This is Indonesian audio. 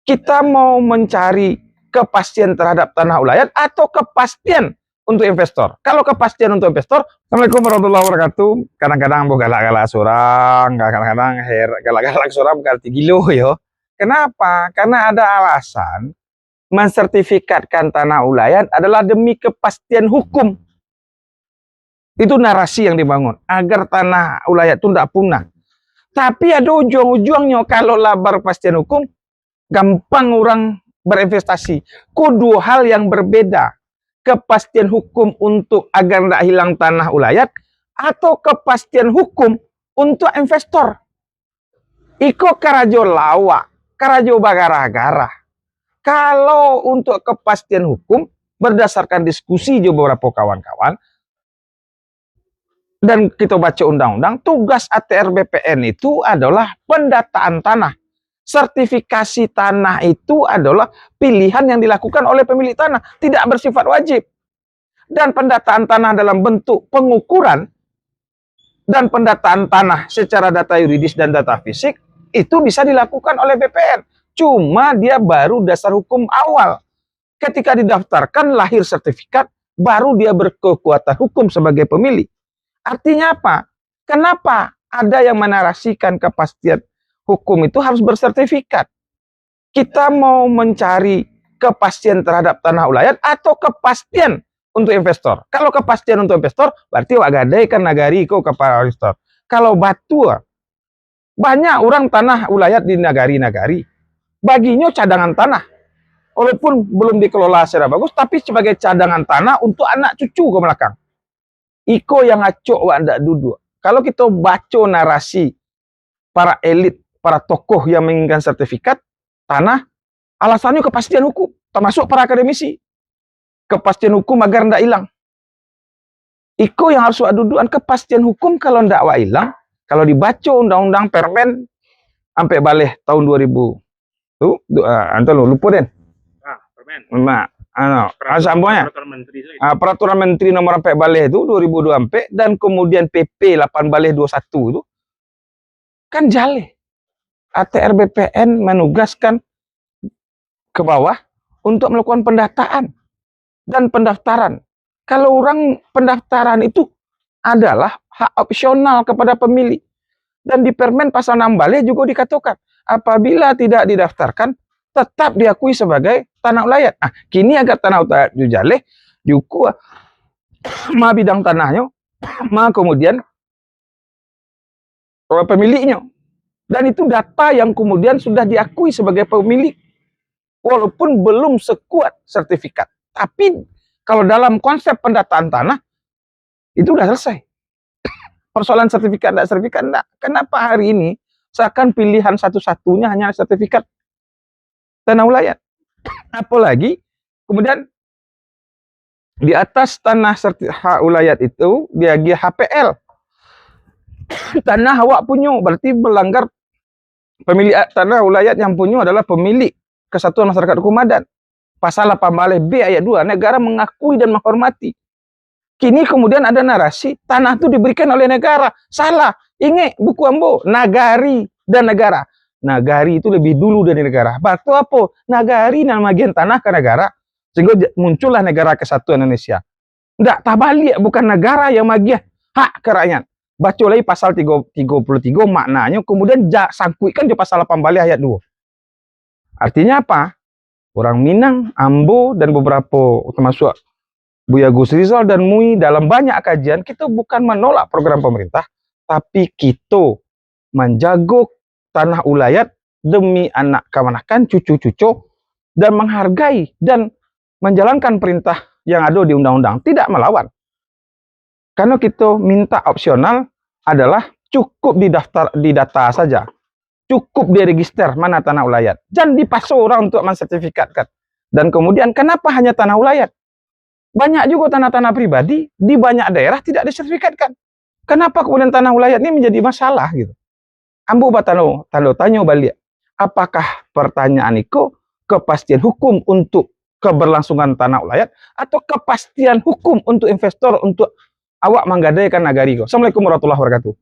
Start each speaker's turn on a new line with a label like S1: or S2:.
S1: kita mau mencari kepastian terhadap tanah ulayat atau kepastian untuk investor. Kalau kepastian untuk investor, Assalamualaikum warahmatullahi wabarakatuh. Kadang-kadang galak-galak surang, kadang-kadang galak-galak surang berarti gilo yo. Kenapa? Karena ada alasan mensertifikatkan tanah ulayat adalah demi kepastian hukum. Itu narasi yang dibangun agar tanah ulayat itu tidak punah. Tapi ada ujung-ujungnya kalau labar kepastian hukum, gampang orang berinvestasi. Kedua hal yang berbeda. Kepastian hukum untuk agar tidak hilang tanah ulayat atau kepastian hukum untuk investor. Iko karajo lawa, karajo bagara-gara. Kalau untuk kepastian hukum berdasarkan diskusi juga beberapa kawan-kawan dan kita baca undang-undang, tugas ATR BPN itu adalah pendataan tanah. Sertifikasi tanah itu adalah pilihan yang dilakukan oleh pemilik tanah, tidak bersifat wajib. Dan pendataan tanah dalam bentuk pengukuran dan pendataan tanah secara data yuridis dan data fisik itu bisa dilakukan oleh BPN. Cuma dia baru dasar hukum awal. Ketika didaftarkan lahir sertifikat, baru dia berkekuatan hukum sebagai pemilik. Artinya apa? Kenapa ada yang menarasikan kepastian hukum itu harus bersertifikat? Kita mau mencari kepastian terhadap tanah ulayat atau kepastian untuk investor. Kalau kepastian untuk investor, berarti wagadai kan nagari ko kepada investor. Kalau batu, banyak orang tanah ulayat di nagari-nagari. Baginya cadangan tanah. Walaupun belum dikelola secara bagus, tapi sebagai cadangan tanah untuk anak cucu ke belakang. Iko yang acok wak ndak duduk. Kalau kita baca narasi para elit, para tokoh yang menginginkan sertifikat tanah, alasannya kepastian hukum, termasuk para akademisi. Kepastian hukum agar ndak hilang. Iko yang harus wak dudukan kepastian hukum kalau ndak wak hilang. Kalau dibaca undang-undang permen sampai balik tahun 2000. Tuh, antar lupa den. Permen. Peraturan Menteri nomor 4 balik itu 2024 dan kemudian PP 8 balik 21 itu kan jale. ATR BPN menugaskan ke bawah untuk melakukan pendataan dan pendaftaran. Kalau orang pendaftaran itu adalah hak opsional kepada pemilik. Dan di Permen pasal 6 balik juga dikatakan apabila tidak didaftarkan tetap diakui sebagai tanah ulayat. Nah, kini agar tanah ulayat jujale, juku ma bidang tanahnya, ma kemudian pemiliknya. Dan itu data yang kemudian sudah diakui sebagai pemilik. Walaupun belum sekuat sertifikat. Tapi kalau dalam konsep pendataan tanah, itu sudah selesai. Persoalan sertifikat enggak. Kenapa hari ini seakan pilihan satu-satunya hanya sertifikat tanah ulayat? Apalagi kemudian di atas tanah hak ulayat itu dia HPL. Tanah awak punya, berarti melanggar pemilik tanah ulayat yang punya adalah pemilik Kesatuan Masyarakat Hukum Adat. Pasal 8 balik B ayat 2, negara mengakui dan menghormati. Kini kemudian ada narasi tanah itu diberikan oleh negara. Salah. Ingat buku ambo, nagari dan negara. Nagari itu lebih dulu dari negara. Batu apa? Nagari nama bagian tanah ke negara. Sehingga muncullah negara kesatuan Indonesia. Enggak, tabalik, bukan negara yang bagian hak ke rakyat. Baca lagi pasal 33 maknanya, kemudian sangkuikan di pasal 8 balik ayat 2. Artinya apa? Orang Minang, Ambo, dan beberapa termasuk Buya Gus Rizal dan MUI dalam banyak kajian, kita bukan menolak program pemerintah, tapi kita menjaga tanah ulayat demi anak kemanakan, cucu-cucu, dan menghargai dan menjalankan perintah yang ada di undang-undang, tidak melawan. Karena kita minta opsional adalah cukup di data saja, cukup di register mana tanah ulayat, jangan dipaksa orang untuk mensertifikatkan. Dan kemudian kenapa hanya tanah ulayat? Banyak juga tanah-tanah pribadi di banyak daerah tidak disertifikatkan. Kenapa kemudian tanah ulayat ini menjadi masalah gitu? Ambo tanda tanya balik. Apakah pertanyaan itu kepastian hukum untuk keberlangsungan tanah ulayat atau kepastian hukum untuk investor untuk awak menggadaikan nagari? Assalamualaikum warahmatullahi wabarakatuh.